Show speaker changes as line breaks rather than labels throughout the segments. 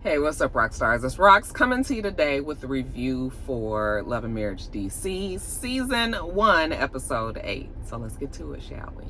Hey, what's up, rock stars? It's Rox coming to you today with a review for Love and Marriage DC Season 1, Episode 8. So let's get to it, shall we?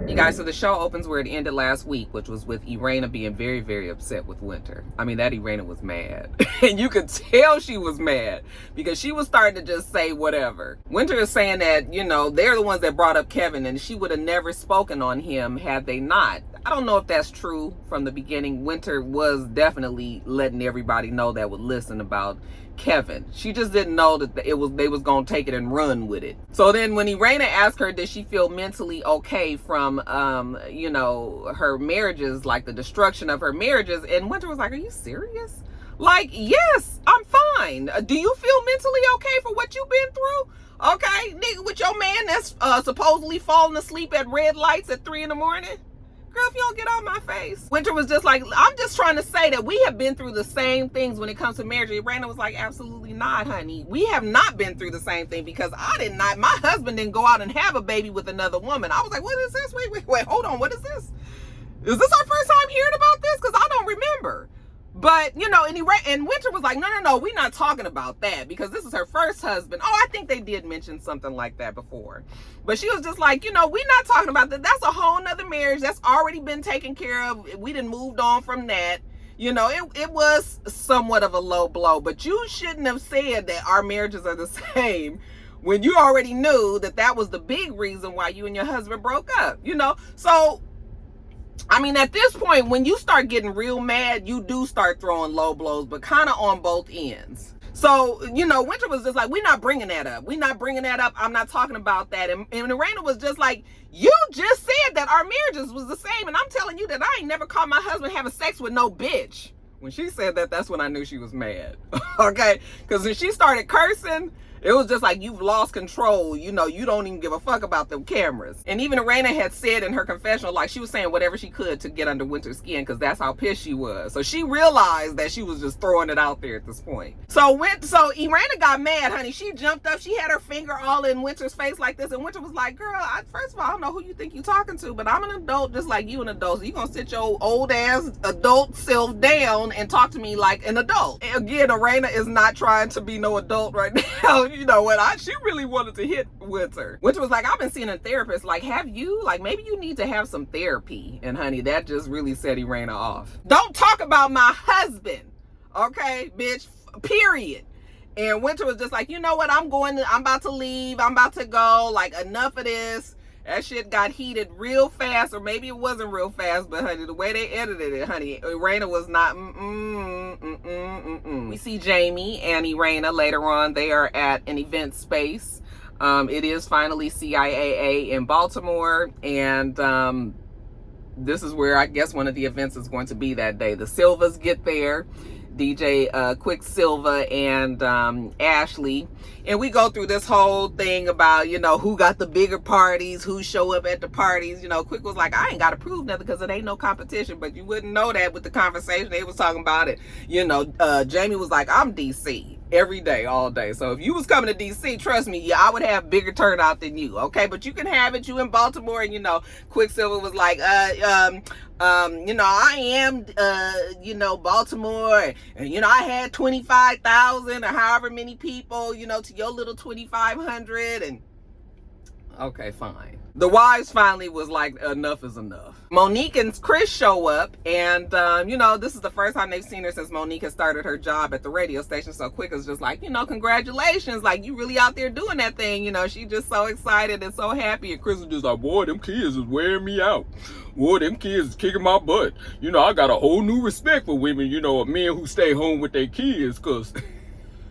You guys, so the show opens where it ended last week, which was with Irena being very, very upset with Winter. I mean, that Irena was mad. And you could tell she was mad because she was starting to just say whatever. Winter is saying that, you know, they're the ones that brought up Kevin and she would have never spoken on him had they not. I don't know if that's true from the beginning. Winter was definitely letting everybody know that would listen about Kevin. She just didn't know that they was gonna take it and run with it. So then when Irena asked her, did she feel mentally okay from you know, her marriages, like the destruction of her marriages, and Winter was like, are you serious? Like, yes, I'm fine. Do you feel mentally okay for what you've been through? Okay, nigga, with your man that's supposedly falling asleep at red lights at 3 a.m. Girl, if you don't get on my face. Winter was just like, I'm just trying to say that we have been through the same things when it comes to marriage. Irena was like, absolutely not, honey. We have not been through the same thing because my husband didn't go out and have a baby with another woman. I was like, what is this? Wait, hold on, what is this? Is this our first time hearing about this? Because I don't remember. But, you know, and Winter was like, no, we're not talking about that because this is her first husband. Oh, I think they did mention something like that before. But she was just like, you know, we're not talking about that. That's a whole nother marriage. That's already been taken care of. We done moved on from that. You know, it was somewhat of a low blow. But you shouldn't have said that our marriages are the same when you already knew that that was the big reason why you and your husband broke up, you know. So, I mean, at this point, when you start getting real mad, you do start throwing low blows, but kind of on both ends. So, you know, Winter was just like, we're not bringing that up. We're not bringing that up. I'm not talking about that. And Irena was just like, you just said that our marriages was the same. And I'm telling you that I ain't never caught my husband having sex with no bitch. When she said that, that's when I knew she was mad. Okay? Because when she started cursing, it was just like, you've lost control. You know, you don't even give a fuck about them cameras. And even Irena had said in her confessional, like, she was saying whatever she could to get under Winter's skin because that's how pissed she was. So she realized that she was just throwing it out there at this point. So Irena got mad, honey. She jumped up. She had her finger all in Winter's face like this. And Winter was like, girl, first of all, I don't know who you think you're talking to, but I'm an adult just like you an adult. So you're going to sit your old ass adult self down and talk to me like an adult. And again, Irena is not trying to be no adult right now. You know what? She really wanted to hit Winter. Winter was like, I've been seeing a therapist. Like, have you? Like, maybe you need to have some therapy. And honey, that just really set Irena off. Don't talk about my husband. Okay, bitch. Period. And Winter was just like, you know what? I'm about to leave. I'm about to go. Like, enough of this. That shit got heated real fast, or maybe it wasn't real fast, but honey, the way they edited it, honey, Irena was not, We see Jamie and Irena later on. They are at an event space. It is finally CIAA in Baltimore, and this is where I guess one of the events is going to be that day. The Silvas get there. DJ Quicksilver and Ashley, and we go through this whole thing about, you know, who got the bigger parties, who show up at the parties. You know, Quick was like, I ain't gotta prove nothing because it ain't no competition, but you wouldn't know that with the conversation they was talking about it. You know, Jamie was like, I'm DC every day, all day. So if you was coming to DC, trust me, yeah, I would have bigger turnout than you. Okay, but you can have it. You in Baltimore, and you know, Quicksilver was like, you know, I am, you know, Baltimore, and you know, I had 25,000 or however many people, you know, to your little 2,500, and okay, fine. The wives finally was like, enough is enough. Monique and Chris show up, and you know, this is the first time they've seen her since Monique has started her job at the radio station. So Quick is just like, you know, congratulations, like, you really out there doing that thing. You know, she's just so excited and so happy. And Chris is just like, boy, them kids is wearing me out. Boy, them kids is kicking my butt. You know, I got a whole new respect for women, you know, men who stay home with their kids, because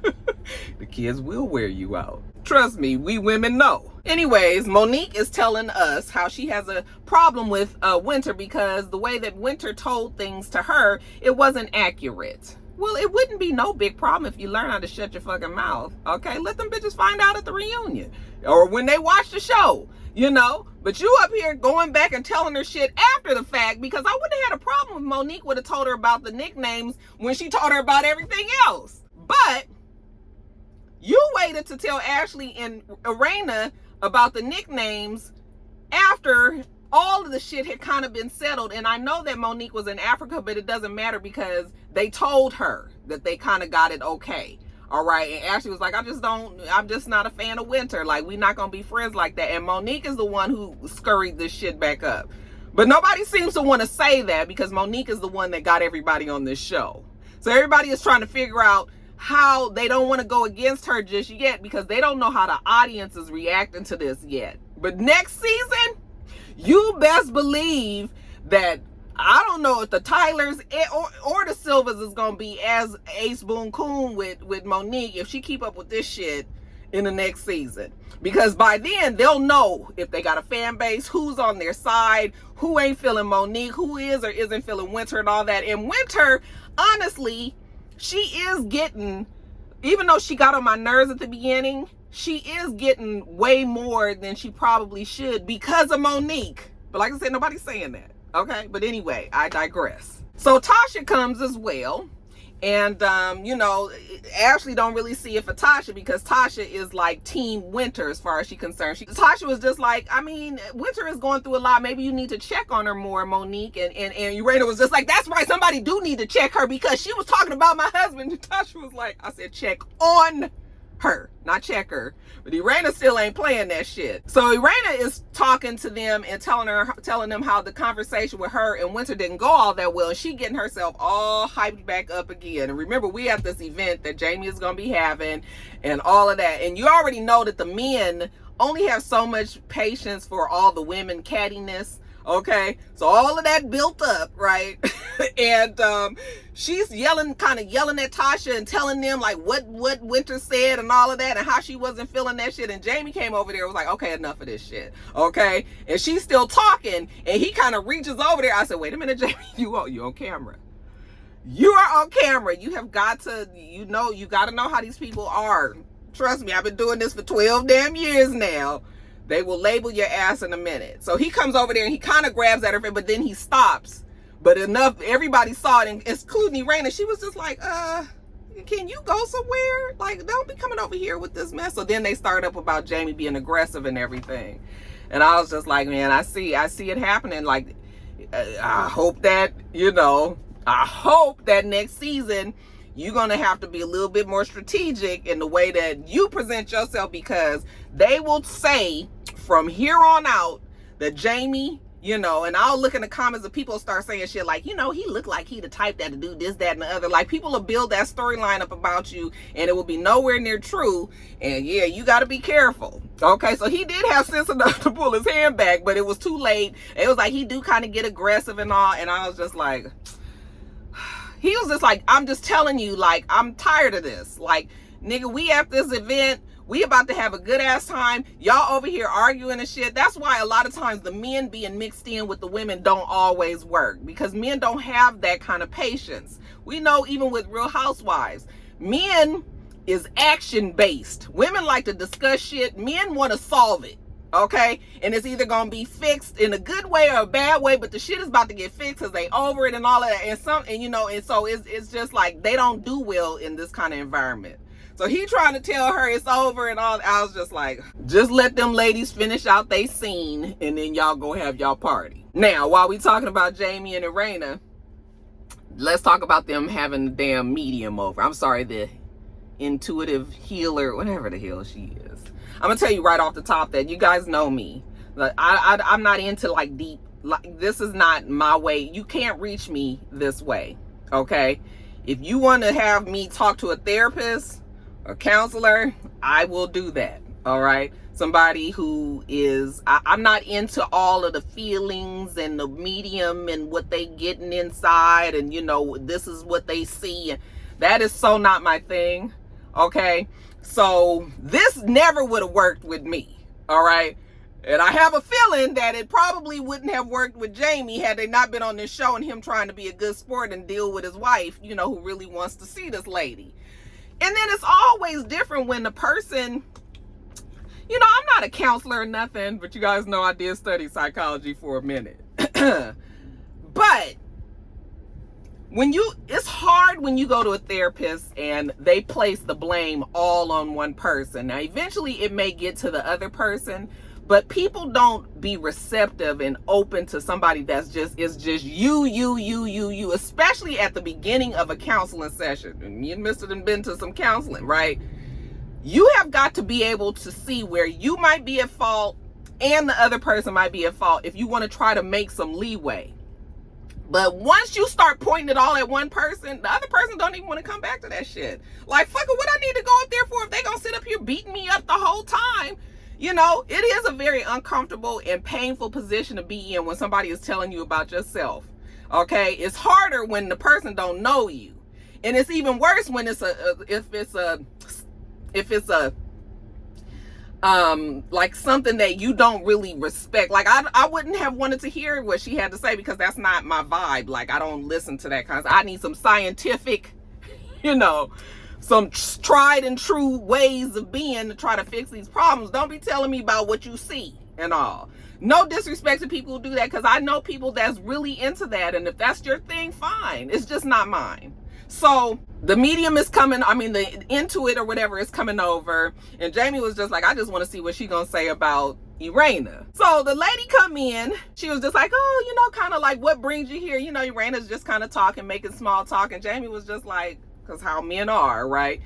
the kids will wear you out. Trust me, we women know. Anyways, Monique is telling us how she has a problem with Winter because the way that Winter told things to her, it wasn't accurate. Well, it wouldn't be no big problem if you learn how to shut your fucking mouth. Okay, let them bitches find out at the reunion or when they watch the show, you know. But you up here going back and telling her shit after the fact, because I wouldn't have had a problem if Monique would have told her about the nicknames when she told her about everything else. But you waited to tell Ashley and Irena about the nicknames after all of the shit had kind of been settled. And I know that Monique was in Africa, but it doesn't matter because they told her that they kind of got it okay. All right. And Ashley was like, I'm just not a fan of Winter. Like, we're not going to be friends like that. And Monique is the one who scurried this shit back up. But nobody seems to want to say that because Monique is the one that got everybody on this show. So everybody is trying to figure out how they don't want to go against her just yet because they don't know how the audience is reacting to this yet. But next season, you best believe that I don't know if the Tylers or the Silvers is going to be as Ace Boon Coon with Monique if she keep up with this shit in the next season. Because by then, they'll know if they got a fan base, who's on their side, who ain't feeling Monique, who is or isn't feeling Winter and all that. And Winter, honestly, she is getting, even though she got on my nerves at the beginning, she is getting way more than she probably should because of Monique. But like I said, nobody's saying that. Okay, but anyway, I digress. So Tasha comes as well. And, Ashley don't really see it for Tasha because Tasha is like Team Winter as far as she's concerned. Tasha was just like, I mean, Winter is going through a lot. Maybe you need to check on her more, Monique. And Urena was just like, that's right. Somebody do need to check her because she was talking about my husband. And Tasha was like, I said, check on her, not check her. But Urena still ain't playing that shit. So Urena is talking to them and telling them how the conversation with her and Winter didn't go all that well. And she getting herself all hyped back up again. And remember, we have this event that Jamie is going to be having and all of that. And you already know that the men only have so much patience for all the women cattiness. Okay, so all of that built up, right? And she's kind of yelling at Tasha and telling them like what Winter said and all of that and how she wasn't feeling that shit. And Jamie came over there and was like, okay, enough of this shit. Okay, and she's still talking and he kind of reaches over there. I said, wait a minute, Jamie, you on camera. You are on camera. You have got to, you got to know how these people are. Trust me, I've been doing this for 12 damn years now. They will label your ass in a minute. So he comes over there and he kind of grabs at her, but then he stops. But everybody saw it, including Urena. She was just like, can you go somewhere? Like, don't be coming over here with this mess. So then they started up about Jamie being aggressive and everything. And I was just like, man, I see it happening. Like, I hope that, I hope that next season, you're going to have to be a little bit more strategic in the way that you present yourself because they will say from here on out that Jamie, and I'll look in the comments and people start saying shit like, he looked like he the type that to do this, that, and the other. Like, people will build that storyline up about you and it will be nowhere near true. And yeah, you got to be careful. Okay, so he did have sense enough to pull his hand back, but it was too late. It was like he do kind of get aggressive and all. And I was just like... He was just like, I'm just telling you, like, I'm tired of this. Like, nigga, we at this event. We about to have a good ass time. Y'all over here arguing and shit. That's why a lot of times the men being mixed in with the women don't always work. Because men don't have that kind of patience. We know even with Real Housewives. Men is action based. Women like to discuss shit. Men want to solve it. Okay, and it's either gonna be fixed in a good way or a bad way, but the shit is about to get fixed because they over it and all of that. And so it's just like they don't do well in this kind of environment. So he trying to tell her it's over and all. I was just like, just let them ladies finish out they scene and then y'all go have y'all party. Now, while we talking about Jamie and Urena, let's talk about them having the damn medium over. I'm sorry, the intuitive healer, whatever the hell she is. I'm gonna tell you right off the top that you guys know me. Like, I'm not into like deep. Like, this is not my way. You can't reach me this way. Okay, if you want to have me talk to a therapist or counselor, I will do that. All right, somebody who is. I'm not into all of the feelings and the medium and what they getting inside and this is what they see. That is so not my thing. Okay. So this never would have worked with me, all right? And I have a feeling that it probably wouldn't have worked with Jamie had they not been on this show and him trying to be a good sport and deal with his wife, who really wants to see this lady. And then it's always different when the person, I'm not a counselor or nothing, but you guys know I did study psychology for a minute. But it's hard when you go to a therapist and they place the blame all on one person. Now, eventually it may get to the other person, But people don't be receptive and open to somebody that's just you, especially at the beginning of a counseling session. And me and Mr. done been to some counseling, right? You have got to be able to see where you might be at fault and the other person might be at fault if you want to try to make some leeway. But once you start pointing it all at one person, the other person don't even want to come back to that shit. Like, fuck it, what I need to go up there for if they gonna sit up here beating me up the whole time? You know, it is a very uncomfortable and painful position to be in when somebody is telling you about yourself. Okay, it's harder when the person don't know you, and it's even worse when it's like something that you don't really respect. Like I wouldn't have wanted to hear what she had to say because that's not my vibe. Like, I don't listen to that kind of stuff. I need some scientific, you know, some tried and true ways of being to try to fix these problems. Don't be telling me about what you see and all. No disrespect to people who do that, because I know people that's really into that, and if that's your thing, fine. It's just not mine. So the medium is coming, I mean, the intuit or whatever is coming over, and Jamie was just like, I just want to see what she gonna say about Irena. So the lady come in, she was just like, oh, you know, kind of like, what brings you here? You know, Irena's just kind of talking, making small talk, and Jamie was just like, because how men are, right?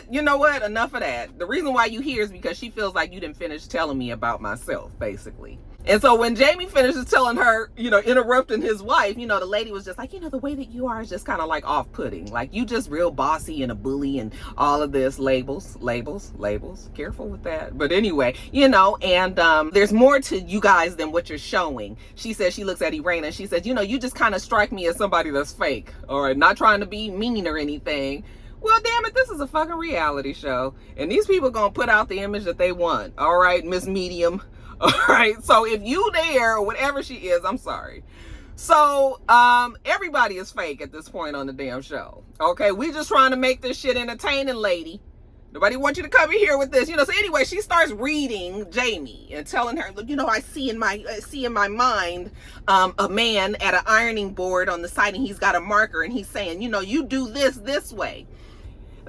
You know what? Enough of that. The reason why you here is because she feels like you didn't finish telling me about myself, basically. And so when Jamie finishes telling her, you know, interrupting his wife, you know, the lady was just like, you know, the way that you are is just kind of like off-putting. Like, you just real bossy and a bully and all of this. Labels. Careful with that. But anyway, you know, and there's more to you guys than what you're showing. She says, she looks at Irena and she says, you know, you just kind of strike me as somebody that's fake. All right, not trying to be mean or anything. Well, damn it, this is a fucking reality show. And these people gonna put out the image that they want. All right, Miss Medium. All right, so if you there or whatever she is, I'm sorry. So everybody is fake at this point on the damn show. Okay, we just trying to make this shit entertaining, lady. Nobody wants you to come in here with this, you know. So anyway, she starts reading Jamie and telling her, look, you know, I see in my mind a man at an ironing board on the side, and he's got a marker, and he's saying, you know, you do this way.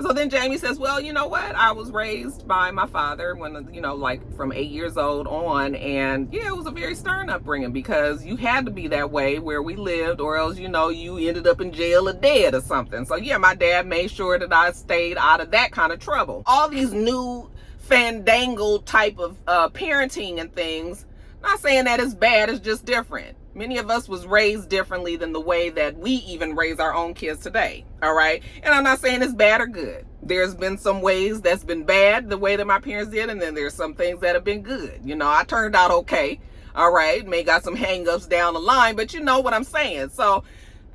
So then Jamie says, well, you know what? I was raised by my father when, you know, like from 8 years old on. And yeah, it was a very stern upbringing because you had to be that way where we lived, or else, you know, you ended up in jail or dead or something. So yeah, my dad made sure that I stayed out of that kind of trouble. All these new fandangled type of parenting and things, not saying that it's bad, it's just different. Many of us was raised differently than the way that we even raise our own kids today, all right? And I'm not saying it's bad or good. There's been some ways that's been bad, the way that my parents did, and then there's some things that have been good. You know, I turned out okay, all right? May got some hang-ups down the line, but you know what I'm saying. So,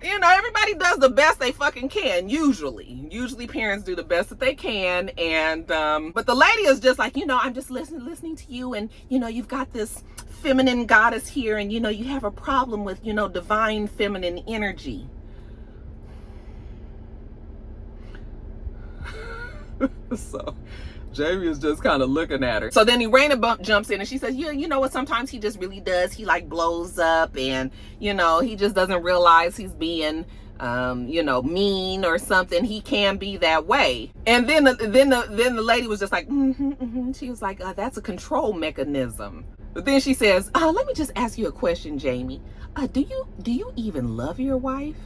you know, everybody does the best they fucking can, usually. Usually parents do the best that they can, and, but the lady is just like, you know, I'm just listening to you, and, you know, you've got this feminine goddess here, and you know you have a problem with, you know, divine feminine energy. So Jamie is just kind of looking at her. So then Irena jumps in and she says, yeah, you know what, sometimes he just really does, he like blows up, and you know, he just doesn't realize he's being you know, mean or something. He can be that way. And then the lady was just like, she was like, that's a control mechanism. But then she says, let me just ask you a question, Jamie. Do you even love your wife?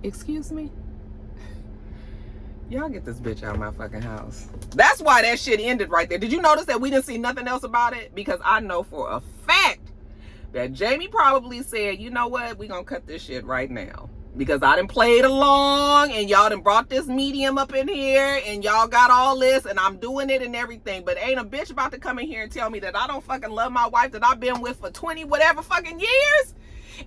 Excuse me? Y'all get this bitch out of my fucking house. That's why that shit ended right there. Did you notice that we didn't see nothing else about it? Because I know for a fact that Jamie probably said, you know what? We're gonna cut this shit right now. Because I done played along, and y'all done brought this medium up in here, and y'all got all this, and I'm doing it and everything. But ain't a bitch about to come in here and tell me that I don't fucking love my wife that I've been with for 20 whatever fucking years.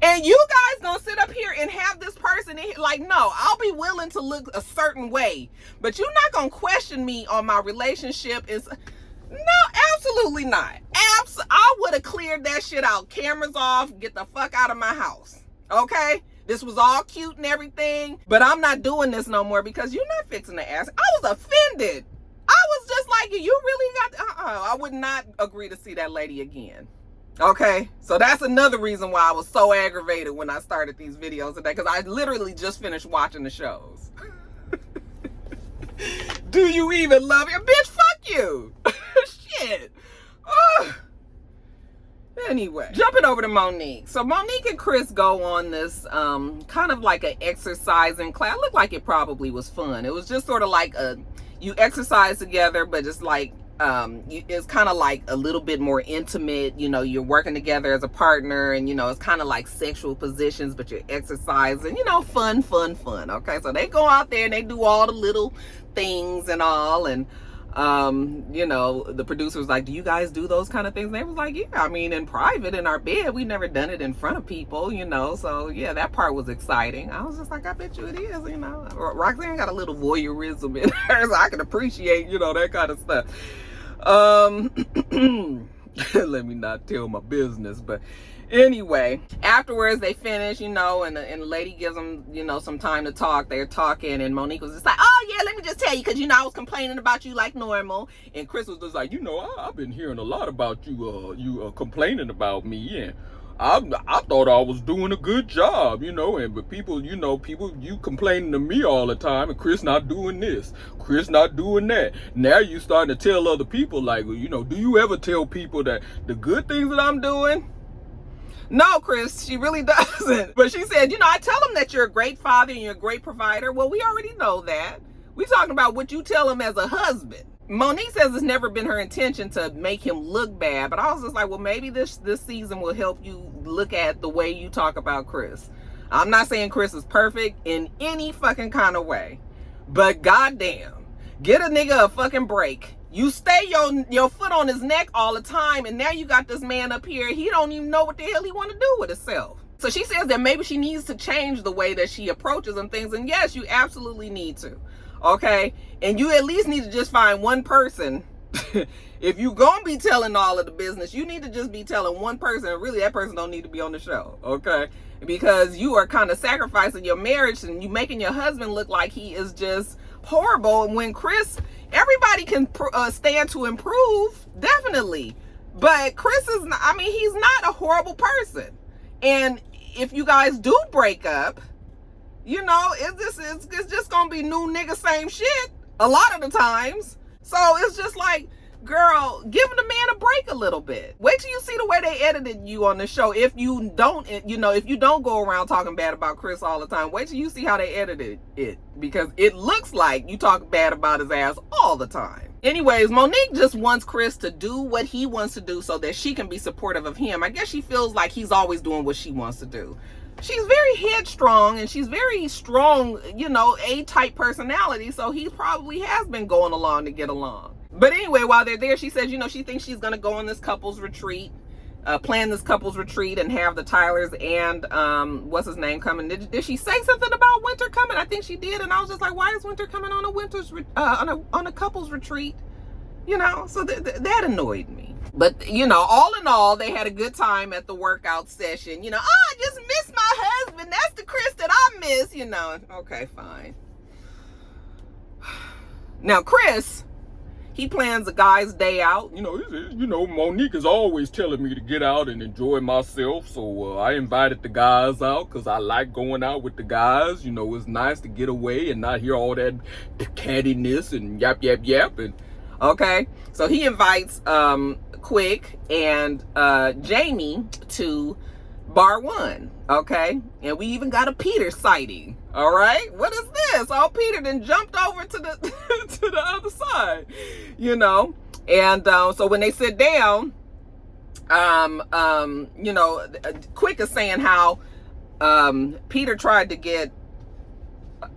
And you guys gonna sit up here and have this person in here? Like, no, I'll be willing to look a certain way, but you're not gonna question me on my relationship. No, absolutely not. I would have cleared that shit out. Cameras off, get the fuck out of my house. Okay? This was all cute and everything, but I'm not doing this no more because you're not fixing to ask. I was offended. I was just like, you really got, I would not agree to see that lady again. Okay? So that's another reason why I was so aggravated when I started these videos today, because I literally just finished watching the shows. Do you even love your bitch? Fuck you. Shit. Anyway, jumping over to Monique. So Monique and Chris go on this kind of like an exercising class. It looked like it probably was fun. It was just sort of like you exercise together, but it's like it's kind of like a little bit more intimate. You know, you're working together as a partner, and you know, it's kind of like sexual positions, but you're exercising. You know, fun. Okay, so they go out there and they do all the little things and all, and you know, the producer was like, do you guys do those kind of things? And they was like, yeah, I mean, in private, in our bed, we never done it in front of people, you know. So yeah, that part was exciting. I was just like, I bet you it is, you know. Roxanne got a little voyeurism in her, so I can appreciate, you know, that kind of stuff. Let me not tell my business, but anyway, afterwards they finish, you know, and the lady gives them, you know, some time to talk. They're talking, and Monique was just like, oh yeah, let me just tell you, because you know I was complaining about you like normal, and Chris was just like, you know, I've been hearing a lot about you complaining about me, and I thought I was doing a good job, you know, but people, you complaining to me all the time, and Chris not doing this, Chris not doing that. Now you starting to tell other people, like, you know, do you ever tell people that the good things that I'm doing? No, Chris, she really doesn't. But she said, you know, I tell them that you're a great father and you're a great provider. Well, we already know that. We're talking about what you tell him as a husband. Monique says it's never been her intention to make him look bad, but I was just like, well, maybe this season will help you look at the way you talk about Chris. I'm not saying Chris is perfect in any fucking kind of way, but goddamn, get a nigga a fucking break. You stay your foot on his neck all the time, and now you got this man up here, he don't even know what the hell he want to do with himself. So she says that maybe she needs to change the way that she approaches and things, and yes, you absolutely need to. Okay, and you at least need to just find one person. If you gonna be telling all of the business, you need to just be telling one person, and really that person don't need to be on the show, okay? Because you are kind of sacrificing your marriage, and you making your husband look like he is just horrible. And when Chris, everybody can stand to improve, definitely, but Chris is not, I mean, he's not a horrible person. And if you guys do break up, you know, it's just gonna be new nigga, same shit a lot of the times. So it's just like, girl, give the man a break a little bit. Wait till you see the way they edited you on the show. If you don't, you know, if you don't go around talking bad about Chris all the time, wait till you see how they edited it, because it looks like you talk bad about his ass all the time. Anyways, Monique just wants Chris to do what he wants to do so that she can be supportive of him. I guess she feels like he's always doing what she wants to do. She's very headstrong, and she's very strong, you know, A-type personality, so he probably has been going along to get along. But anyway, while they're there, she says, you know, she thinks she's going to go on this couples retreat, plan this couples retreat, and have the Tylers and, what's his name coming. Did she say something about Winter coming? I think she did, and I was just like, why is Winter coming on a on a couples retreat? You know, so that annoyed me. But, you know, all in all, they had a good time at the workout session. You know, oh, I just miss my husband. That's the Chris that I miss, you know. Okay, fine. Now, Chris, he plans a guy's day out. You know, Monique is always telling me to get out and enjoy myself. So I invited the guys out because I like going out with the guys. You know, it's nice to get away and not hear all that cattiness and yap. And okay, so he invites Quick and Jamie to Bar 1, okay? And we even got a Peter sighting, all right? What is this? Oh, Peter then jumped over to the to the other side, you know? And so when they sit down, you know, Quick is saying how Peter tried to get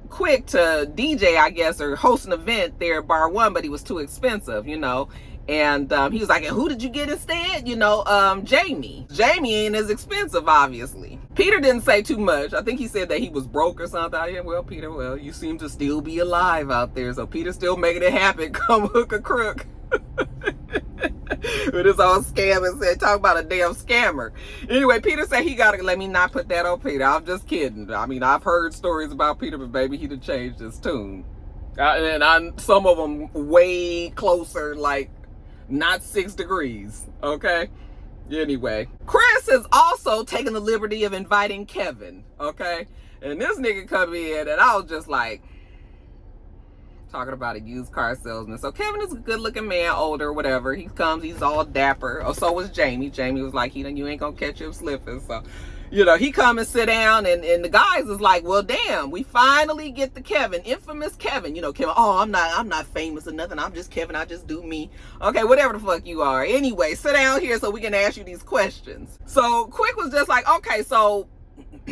Quick to DJ, I guess, or host an event there at Bar 1, but he was too expensive, you know. And he was like, and who did you get instead? You know, Jamie. Jamie ain't as expensive, obviously. Peter didn't say too much. I think he said that he was broke or something. Yeah, well, Peter, well, you seem to still be alive out there. So Peter's still making it happen, come hook or crook. With his own scam and said, talk about a damn scammer. Anyway, Peter said he gotta let me not put that on Peter. I'm just kidding. I mean, I've heard stories about Peter, but baby, he'd have changed his tune. And some of them way closer, like not 6 degrees, okay? Anyway, Chris is also taking the liberty of inviting Kevin, okay? And this nigga come in, and I was just like, talking about a used car salesman. So Kevin is a good looking man, older, whatever. He comes, he's all dapper. Oh, so was Jamie. Jamie was like, you ain't gonna catch him slipping. So, he come and sit down, and the guys is like, well, damn, we finally get the Kevin, infamous Kevin. Kevin, oh, I'm not famous or nothing. I'm just Kevin. I just do me. Okay, whatever the fuck you are. Anyway, sit down here so we can ask you these questions. So Quick was just like, okay, so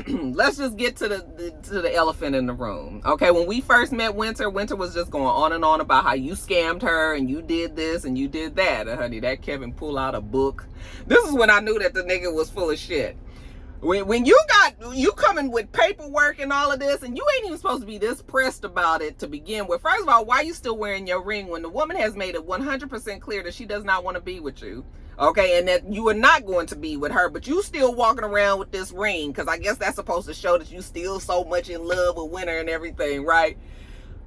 let's just get to the elephant in the room. Okay, when we first met Winter was just going on and on about how you scammed her and you did this and you did that. And honey, that Kevin pull out a book. This is when I knew that the nigga was full of shit. When you coming with paperwork and all of this, and you ain't even supposed to be this pressed about it to begin with. First of all, why are you still wearing your ring when the woman has made it 100% clear that she does not want to be with you? Okay, and that you are not going to be with her, but you still walking around with this ring, because I guess that's supposed to show that you still so much in love with Winter and everything, right?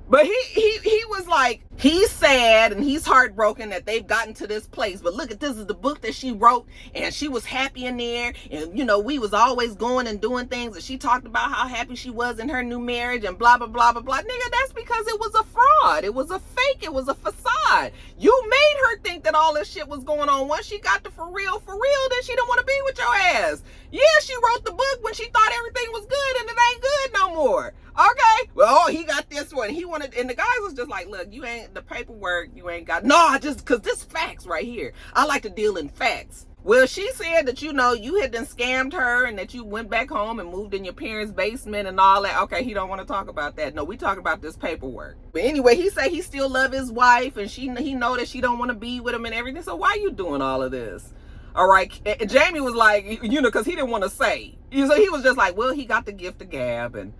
But he was like, he's sad and he's heartbroken that they've gotten to this place. But look, this is the book that she wrote, and she was happy in there. And, we was always going and doing things. And she talked about how happy she was in her new marriage and blah, blah, blah, blah, blah. Nigga, that's because it was a fraud. It was a fake. It was a facade. You made her think that all this shit was going on. Once she got to for real, then she didn't want to be with your ass. Yeah, she wrote the book when she thought everything was good, and it ain't good no more. Okay, well, he got this one. He wanted, and the guys was just like, look, you ain't the paperwork, you ain't got, no, because this facts right here. I like to deal in facts. Well, she said that, you had done scammed her and that you went back home and moved in your parents' basement and all that. Okay, he don't want to talk about that. No, we talk about this paperwork. But anyway, he said he still love his wife, and he know that she don't want to be with him and everything. So why you doing all of this? All right, and Jamie was like, because he didn't want to say. So he was just like, well, he got the gift of gab, and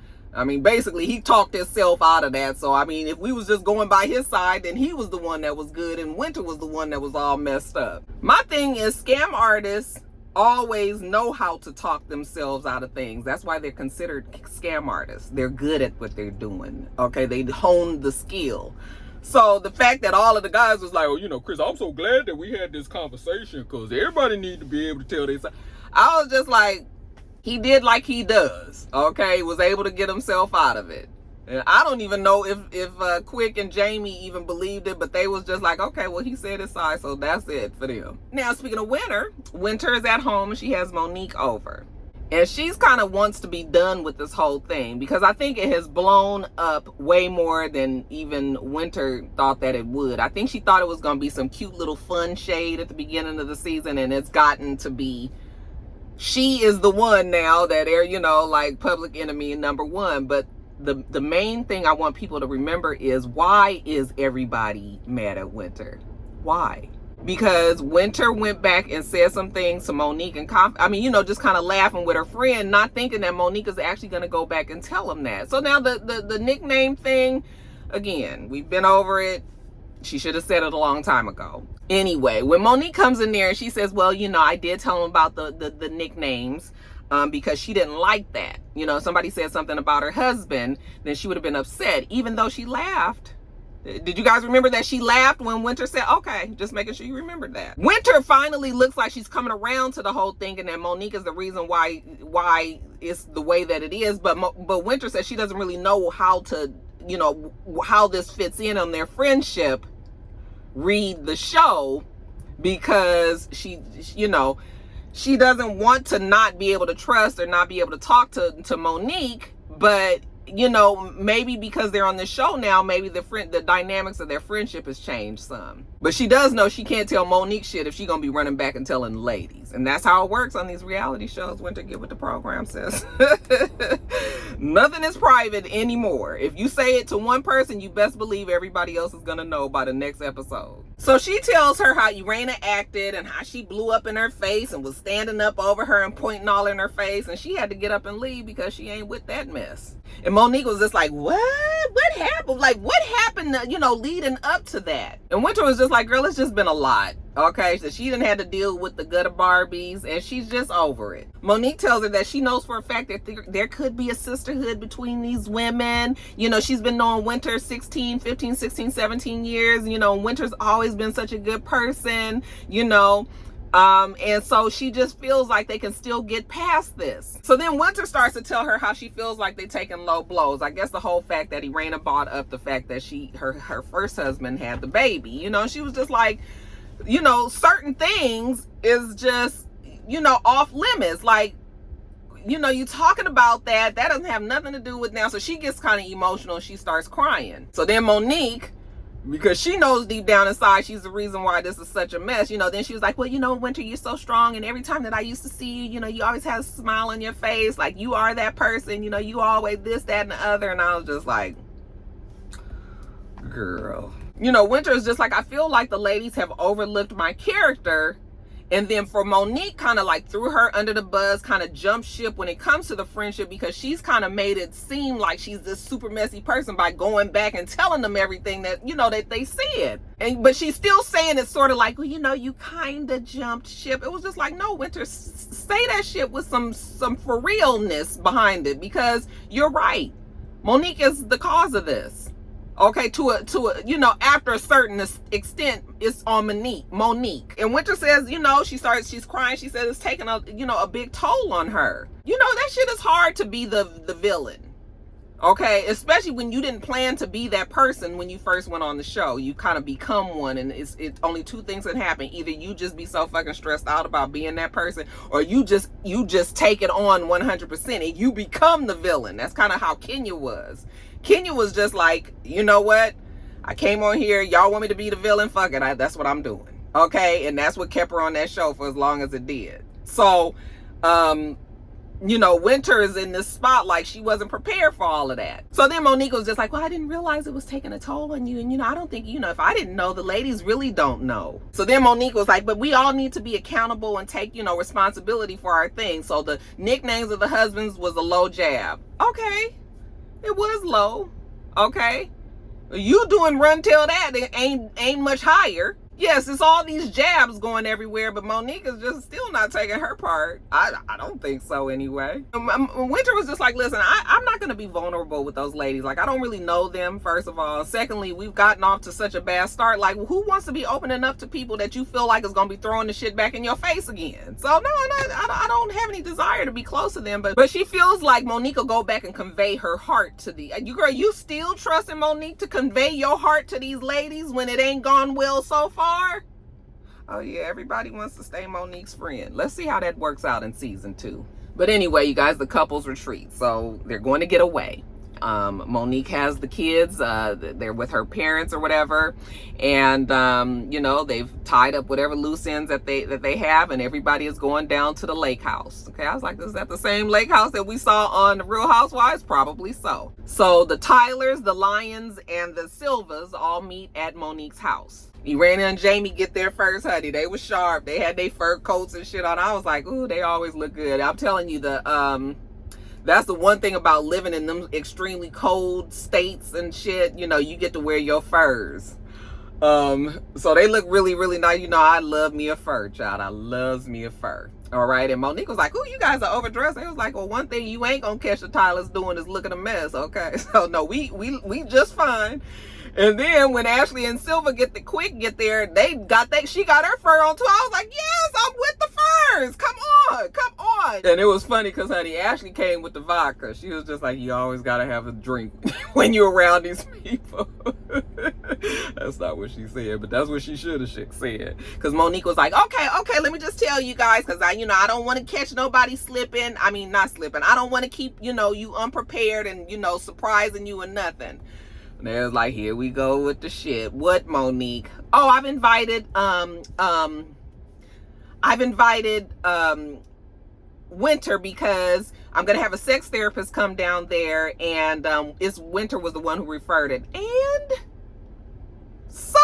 basically he talked himself out of that. So, if we was just going by his side, then he was the one that was good and Winter was the one that was all messed up. My thing is, scam artists always know how to talk themselves out of things. That's why they're considered scam artists. They're good at what they're doing. Okay, they hone the skill. So the fact that all of the guys was like, oh, Chris, I'm so glad that we had this conversation because everybody need to be able to tell their side. I was just like, he did like he does, okay? Was able to get himself out of it. And I don't even know if Quick and Jamie even believed it, but they was just like, okay, well, he said his side, so that's it for them. Now, speaking of Winter is at home and she has Monique over. And she's kind of wants to be done with this whole thing because I think it has blown up way more than even Winter thought that it would. I think she thought it was going to be some cute little fun shade at the beginning of the season, and it's gotten to be, she is the one now that they're, like public enemy number one. But the main thing I want people to remember is, why is everybody mad at Winter? Why? Because Winter went back and said some things to Monique and just kind of laughing with her friend, not thinking that Monique is actually going to go back and tell him that. So now the nickname thing, again, we've been over it. She should have said it a long time ago. Anyway, when Monique comes in there and she says, well, I did tell him about the nicknames because she didn't like that. Somebody said something about her husband, then she would have been upset, even though she laughed. Did you guys remember that she laughed when Winter said, okay, just making sure you remembered that. Winter finally looks like she's coming around to the whole thing and that Monique is the reason why it's the way that it is. But Winter says she doesn't really know how to, how this fits in on their friendship. Read the show because she doesn't want to not be able to trust or not be able to talk to Monique, but maybe because they're on the show now, maybe the dynamics of their friendship has changed some. But she does know she can't tell Monique shit if she's gonna be running back and telling the ladies. And that's how it works on these reality shows. Winter, get what the program says. Nothing is private anymore. If you say it to one person, you best believe everybody else is gonna know by the next episode. So she tells her how Irena acted and how she blew up in her face and was standing up over her and pointing all in her face, and she had to get up and leave because she ain't with that mess. And Monique was just like, what happened? Like, what happened, leading up to that? And Winter was just like, girl, it's just been a lot. Okay, so she didn't have to deal with the gutter Barbies and she's just over it. Monique tells her that she knows for a fact that there could be a sisterhood between these women. She's been knowing Winter 15, 16, 17 years. Winter's always been such a good person. And so she just feels like they can still get past this. So then Winter starts to tell her how she feels like they're taking low blows. I guess the whole fact that Irena brought up the fact that her first husband had the baby. You know, she was just like, you know, certain things is just, you know, off limits. Like, you know, you talking about that doesn't have nothing to do with now. So she gets kind of emotional. She starts crying. So then Monique, because she knows deep down inside she's the reason why this is such a mess, you know, then she was like, well, you know, Winter, you're so strong, and every time that I used to see you, you know, you always had a smile on your face, like you are that person, you know, you always this, that, and the other. And I was just like, girl, you know, Winter is just like, I feel like the ladies have overlooked my character. And then for Monique, kind of like threw her under the bus, kind of jumped ship when it comes to the friendship, because she's kind of made it seem like she's this super messy person by going back and telling them everything that, you know, that they said. But she's still saying it sort of like, well, you know, you kind of jumped ship. It was just like, no, Winter, say that shit with some for realness behind it, because you're right. Monique is the cause of this. Okay, to a you know, after a certain extent, it's on Monique. And Winter says, you know, she's crying. She says it's taking a big toll on her. You know, that shit is hard to be the villain. Okay, especially when you didn't plan to be that person when you first went on the show. You kind of become one, and it's only two things that happen. Either you just be so fucking stressed out about being that person, or you just take it on 100% and you become the villain. That's kind of how Kenya was. Kenya was just like, you know what? I came on here. Y'all want me to be the villain? Fuck it. That's what I'm doing. Okay. And that's what kept her on that show for as long as it did. So, you know, Winter is in this spot like she wasn't prepared for all of that. So then Monique was just like, well, I didn't realize it was taking a toll on you. And, you know, I don't think, you know, if I didn't know, the ladies really don't know. So then Monique was like, but we all need to be accountable and take, you know, responsibility for our things. So the nicknames of the husbands was a low jab. Okay. It was low. Okay. You doing run till that ain't much higher. Yes, it's all these jabs going everywhere, but Monique is just still not taking her part. I don't think so anyway. Winter was just like, listen, I'm not going to be vulnerable with those ladies. Like, I don't really know them, first of all. Secondly, we've gotten off to such a bad start. Like, who wants to be open enough to people that you feel like is going to be throwing the shit back in your face again? So, no, I don't have any desire to be close to them. But she feels like Monique will go back and convey her heart to you still trusting Monique to convey your heart to these ladies when it ain't gone well so far? Oh yeah, everybody wants to stay Monique's friend. Let's see how that works out in season 2. But anyway, you guys, the couples retreat. So they're going to get away. Monique has the kids. They're with her parents or whatever. And, you know, they've tied up whatever loose ends that they have. And everybody is going down to the lake house. Okay, I was like, is that the same lake house that we saw on The Real Housewives? Probably so. So the Tylers, the Lyons, and the Silvas all meet at Monique's house. Irena and Jamie get there first, honey. They were sharp. They had their fur coats and shit on. I was like, ooh, they always look good. I'm telling you, that's the one thing about living in them extremely cold states and shit. You know, you get to wear your furs. So they look really, really nice. You know, I love me a fur, child. I loves me a fur. All right. And Monique was like, ooh, you guys are overdressed. They was like, well, one thing you ain't gonna catch the Tylers doing is looking a mess. Okay. So no, we just fine. And then when Ashley and Silva get there, she got her fur on too. I was like, yes, I'm with the furs. Come on. And it was funny because, honey, Ashley came with the vodka. She was just like, you always got to have a drink when you're around these people. That's not what she said, but that's what she should have said. Because Monique was like, okay, let me just tell you guys, because I don't want to catch nobody slipping. I mean, not slipping. I don't want to keep, you unprepared and, surprising you and nothing. And they was like, here we go with the shit. What, Monique? Oh, I've invited Winter because I'm gonna have a sex therapist come down there, and Winter was the one who referred it. And so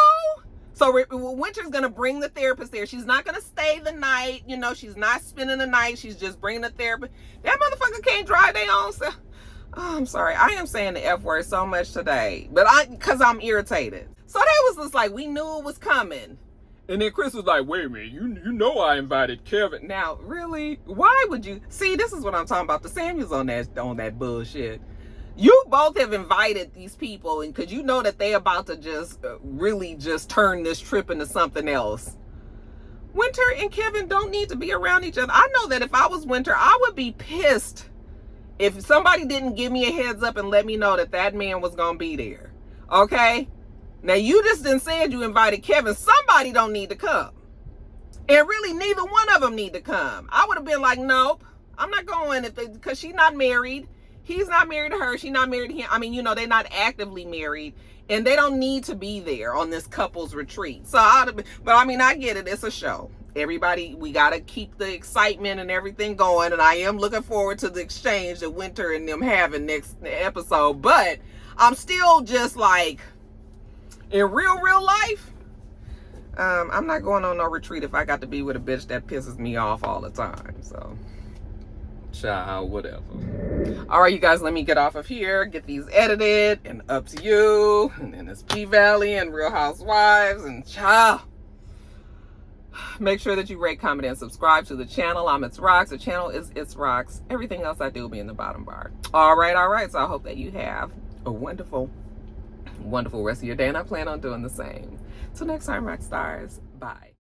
Winter's gonna bring the therapist there. She's not gonna stay the night, she's not spending the night. She's just bringing the therapist. That motherfucker can't drive their own self. Oh, I'm sorry. I am saying the F word so much today, but because I'm irritated. So that was just like, we knew it was coming. And then Chris was like, wait a minute, you know I invited Kevin. Now, really? Why would you? See, this is what I'm talking about. The Samuels on that bullshit. You both have invited these people, and because you know that they about to just really just turn this trip into something else. Winter and Kevin don't need to be around each other. I know that if I was Winter, I would be pissed if somebody didn't give me a heads up and let me know that that man was going to be there. Okay? Now, you just done said you invited Kevin. Somebody don't need to come. And really, neither one of them need to come. I would have been like, nope, I'm not going because she's not married. He's not married to her. She's not married to him. I mean, you know, they're not actively married. And they don't need to be there on this couple's retreat. So, but I mean, I get it. It's a show. Everybody, we got to keep the excitement and everything going. And I am looking forward to the exchange that Winter and them having next episode. But I'm still just like, in real life, I'm not going on no retreat if I got to be with a bitch that pisses me off all the time. So, child, whatever. All right, you guys, let me get off of here, get these edited, and up to you. And then it's P-Valley and Real Housewives, and child. Make sure that you rate, comment, and subscribe to the channel. I'm itsrox. The channel is itsrox. Everything else I do will be in the bottom bar. All right. So I hope that you have a wonderful rest of your day, and I plan on doing the same. Till next time, rock stars. Bye.